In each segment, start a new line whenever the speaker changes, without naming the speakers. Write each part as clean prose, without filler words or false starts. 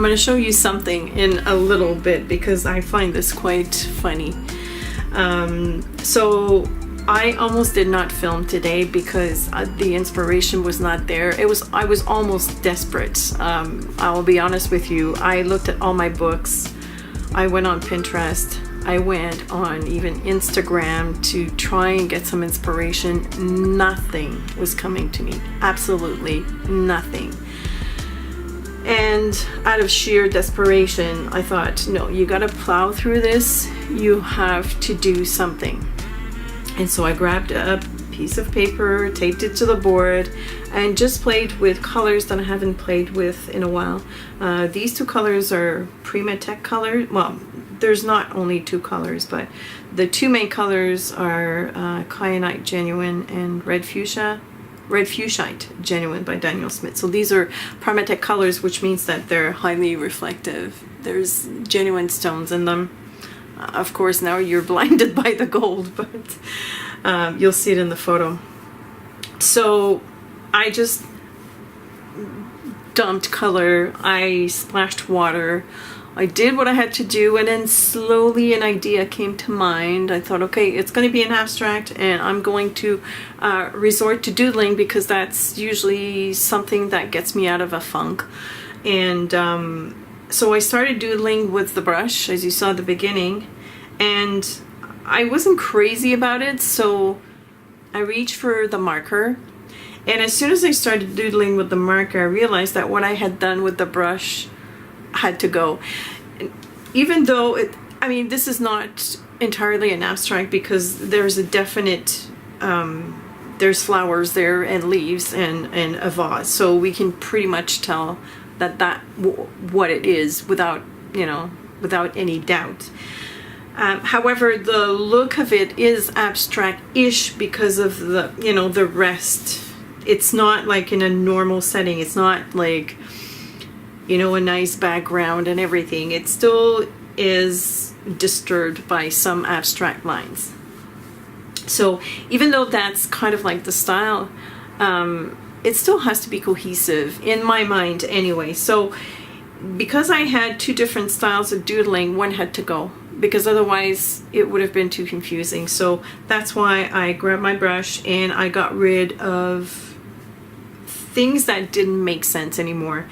I'm going to show you something in a little bit because I find this quite funny. So I almost did not film today because the inspiration was not there. I was almost desperate. I'll be honest with you. I looked at all my books. I went on Pinterest. I went on even Instagram to try and get some inspiration. Nothing was coming to me. Absolutely nothing. And out of sheer desperation, I thought, no, you gotta plow through this. You have to do something. And so I grabbed a piece of paper, taped it to the board, and just played with colors that I haven't played with in a while. These two colors are Primatech colors. Well, there's not only two colors, but the two main colors are Kyanite Genuine and Red Fuchsite Genuine by Daniel Smith. So these are Primatech colors, which means that they're highly reflective. There's genuine stones in them. Of course, now you're blinded by the gold, but you'll see it in the photo. So I just dumped color. I splashed water. I did what I had to do, and then slowly an idea came to mind. I thought, okay, it's going to be an abstract, and I'm going to resort to doodling because that's usually something that gets me out of a funk. And so I started doodling with the brush, as you saw at the beginning, and I wasn't crazy about it, so I reached for the marker. And as soon as I started doodling with the marker, I realized that what I had done with the brush had to go. Even though this is not entirely an abstract because there's a definite there's flowers there and leaves and a vase, so we can pretty much tell that what it is without any doubt. However, the look of it is abstract-ish because of the rest. It's not like in a normal setting. It's not like a nice background and everything. It still is disturbed by some abstract lines. So even though that's kind of like the style, it still has to be cohesive in my mind anyway. So because I had two different styles of doodling, one had to go because otherwise it would have been too confusing. So that's why I grabbed my brush and I got rid of things that didn't make sense anymore.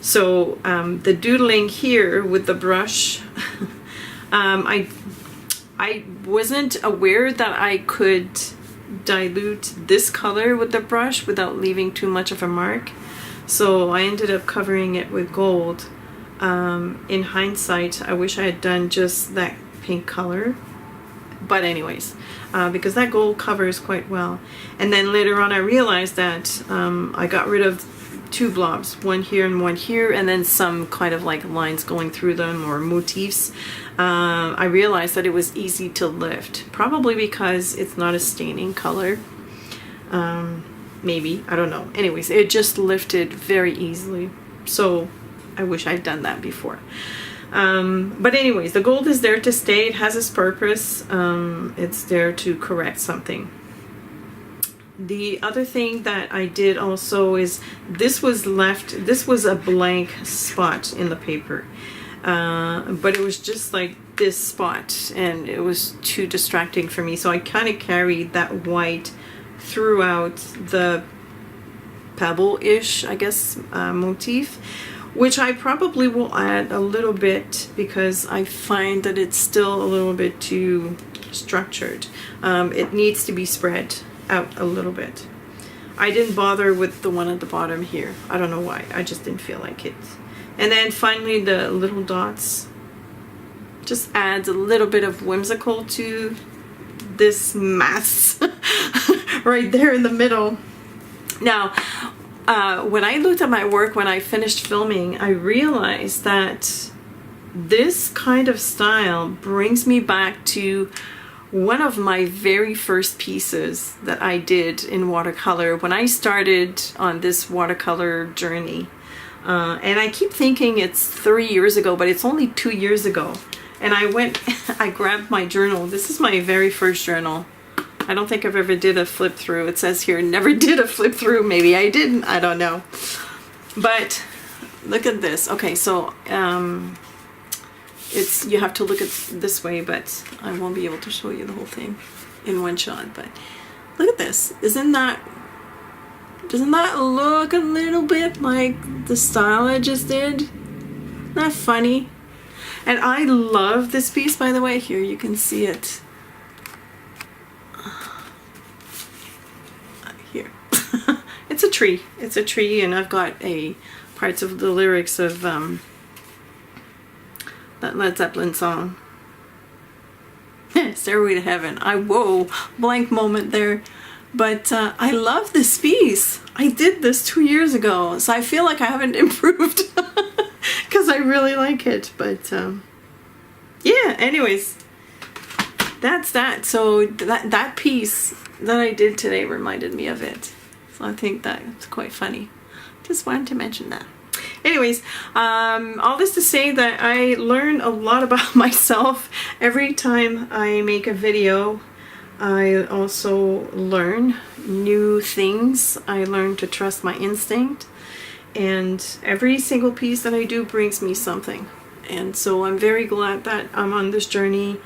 So the doodling here with the brush, I wasn't aware that I could dilute this color with the brush without leaving too much of a mark. So I ended up covering it with gold. In hindsight, I wish I had done just that pink color. But anyways, because that gold covers quite well. And then later on I realized that I got rid of two blobs, one here and one here, and then some kind of like lines going through them or motifs. I realized that it was easy to lift, probably because it's not a staining color. Maybe, I don't know. Anyways, it just lifted very easily. So I wish I'd done that before. But anyways, the gold is there to stay. It has its purpose. It's there to correct something. The other thing that I did also is this was a blank spot in the paper. But it was just like this spot and it was too distracting for me. So I kind of carried that white throughout the pebble-ish, I guess, motif, which I probably will add a little bit because I find that it's still a little bit too structured. It needs to be spread out a little bit. I didn't bother with the one at the bottom here. I don't know why. I just didn't feel like it. And then finally the little dots just adds a little bit of whimsical to this mess right there in the middle. Now, when I looked at my work when I finished filming, I realized that this kind of style brings me back to one of my very first pieces that I did in watercolor when I started on this watercolor journey. And I keep thinking it's 3 years ago, but it's only 2 years ago. And I grabbed my journal. This is my very first journal. I don't think I've ever did a flip through. It says here, never did a flip through. Maybe I didn't, I don't know. But look at this. Okay, so it's, you have to look at this way, but I won't be able to show you the whole thing in one shot. But look at this. Doesn't that look a little bit like the style I just did? Isn't that funny? And I love this piece, by the way. Here you can see it. Here. It's a tree. It's a tree, and I've got parts of the lyrics of that Led Zeppelin song. Stairway to Heaven. Whoa, blank moment there. But I love this piece. I did this 2 years ago, so I feel like I haven't improved because I really like it. But yeah, anyways, that's that. So that piece that I did today reminded me of it. So I think that's quite funny. Just wanted to mention that. Anyways, all this to say that I learn a lot about myself every time I make a video. I also learn new things. I learn to trust my instinct, and every single piece that I do brings me something. And so I'm very glad that I'm on this journey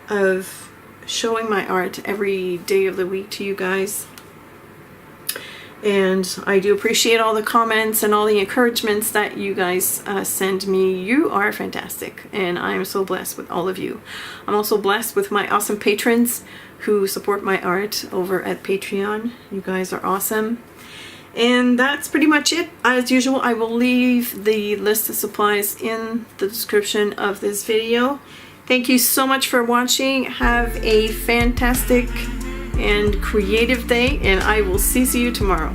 of showing my art every day of the week to you guys. And I do appreciate all the comments and all the encouragements that you guys send me. You are fantastic, and I'm so blessed with all of you. I'm also blessed with my awesome patrons who support my art over at Patreon. You guys are awesome. And that's pretty much it. As usual, I will leave the list of supplies in the description of this video. Thank you so much for watching. Have a fantastic and creative day, and I will see you tomorrow.